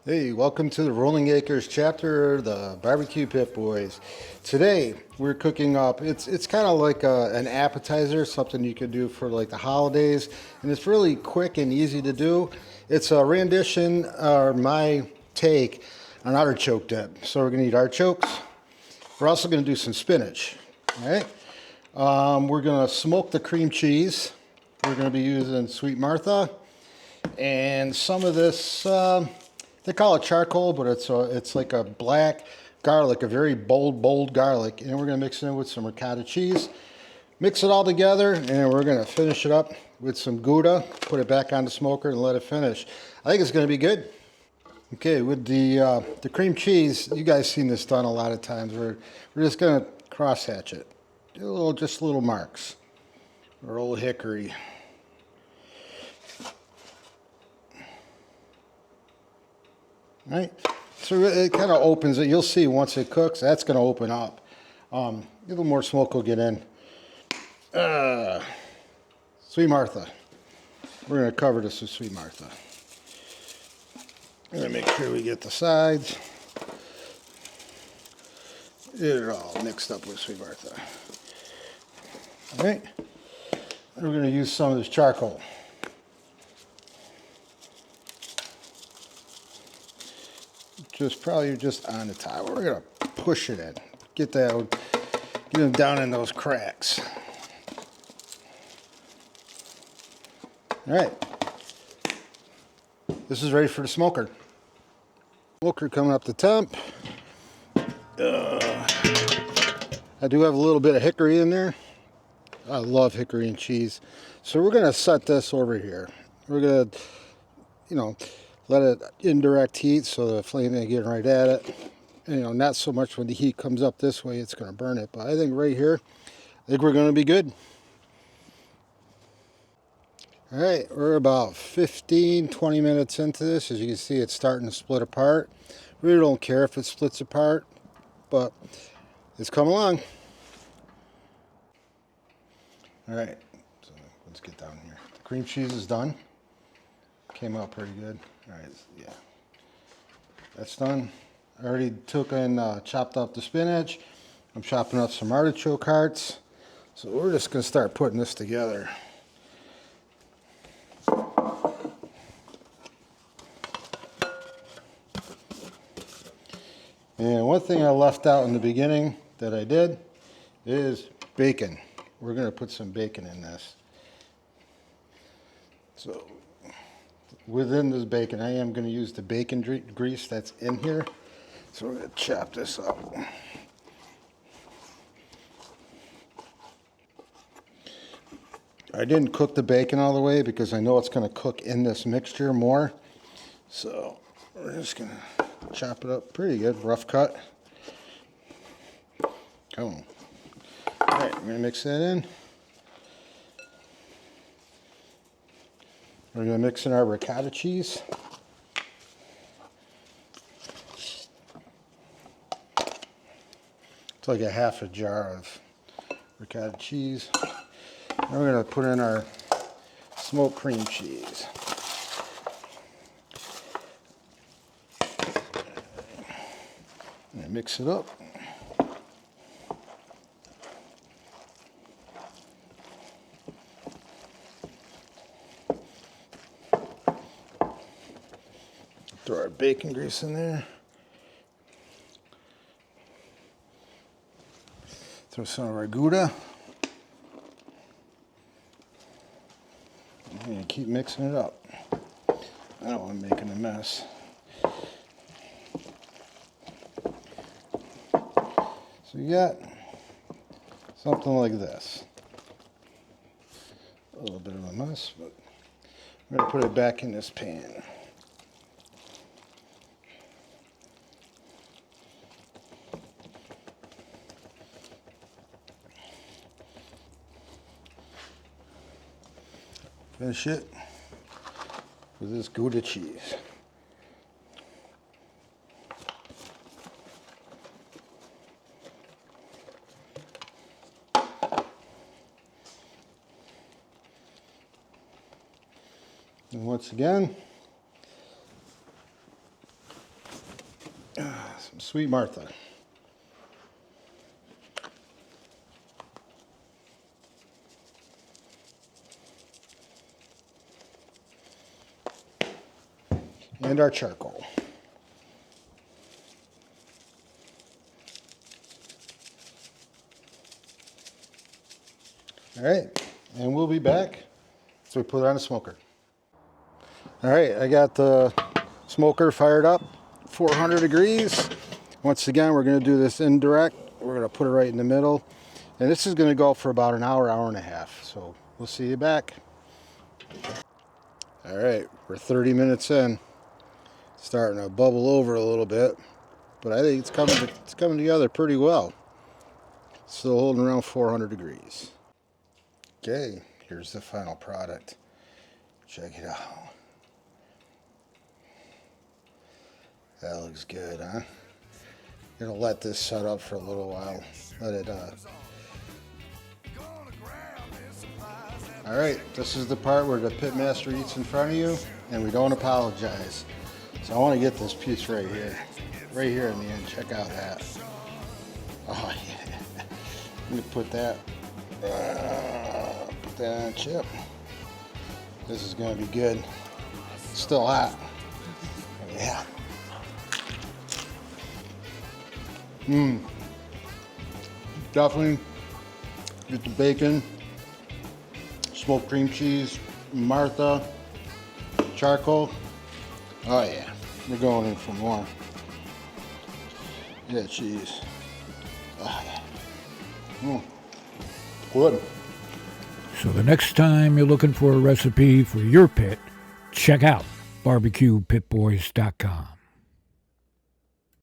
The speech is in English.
Hey, welcome to the Rolling Acres chapter, the BBQ Pit Boys. Today we're cooking up. It's kind of like an appetizer, something you could do for like the holidays, and it's really quick and easy to do. It's a rendition or my take on artichoke dip. So we're gonna eat artichokes. We're also gonna do some spinach. All right. We're gonna smoke the cream cheese. We're gonna be using Sweet Martha and some of this. They call it charcoal, but it's like a black garlic, a very bold garlic. And we're gonna mix it in with some ricotta cheese. Mix it all together, and we're gonna finish it up with some Gouda. Put it back on the smoker and let it finish. I think it's gonna be good. Okay, with the cream cheese, you guys seen this done a lot of times. We're just gonna cross hatch it, do just little marks. Or old hickory. Right, so it kind of opens it. You'll see once it cooks, that's going to open up. A little more smoke will get in. Sweet Martha. We're going to cover this with Sweet Martha. We're going to make sure we get the sides. Get it all mixed up with Sweet Martha. All right. We're going to use some of this charcoal. Probably just on the top. We're gonna push it in. Get them down in those cracks. All right. This is ready for the smoker. Smoker coming up to temp. I do have a little bit of hickory in there. I love hickory and cheese. So we're gonna set this over here. We're gonna, let it indirect heat so the flame ain't getting right at it. And, not so much when the heat comes up this way, it's going to burn it. But I think right here, I think we're going to be good. All right, we're about 15, 20 minutes into this. As you can see, it's starting to split apart. Really don't care if it splits apart, but it's come along. All right, so let's get down here. The cream cheese is done. Came out pretty good. All right, yeah, that's done. I already took and chopped up the spinach. I'm chopping up some artichoke hearts. So we're just gonna start putting this together. And one thing I left out in the beginning that I did is bacon. We're gonna put some bacon in this. So within this bacon, I am going to use the bacon grease that's in here. So we're going to chop this up. I didn't cook the bacon all the way because I know it's going to cook in this mixture more. So we're just going to chop it up pretty good, rough cut. Come on. All right, we're going to mix that in. We're going to mix in our ricotta cheese. It's like a half a jar of ricotta cheese. And we're going to put in our smoked cream cheese. And mix it up. Throw our bacon grease in there. Throw some of our Gouda. And keep mixing it up. I don't want to make a mess. So you got something like this. A little bit of a mess, but I'm going to put it back in this pan. Finish it with this Gouda cheese. And once again, some sweet Martha. And our charcoal. All right, and we'll be back. So we put it on a smoker. All right, I got the smoker fired up, 400 degrees. Once again, we're gonna do this indirect. We're gonna put it right in the middle. And this is gonna go for about an hour, hour and a half. So we'll see you back. All right, we're 30 minutes in. Starting to bubble over a little bit, but I think it's coming together pretty well. Still holding around 400 degrees. Okay, here's the final product. Check it out. That looks good, huh? Gonna let this set up for a little while. Let it All right, this is the part where the pit master eats in front of you and we don't apologize. So I want to get this piece right here in the end. Check out that. Oh yeah. Let me put that on a chip. This is going to be good. It's still hot. Yeah. Definitely get the bacon, smoked cream cheese, Martha, charcoal. Oh yeah, we're going in for more. Yeah, cheese. Oh yeah. Good. So the next time you're looking for a recipe for your pit, check out BBQPitBoys.com.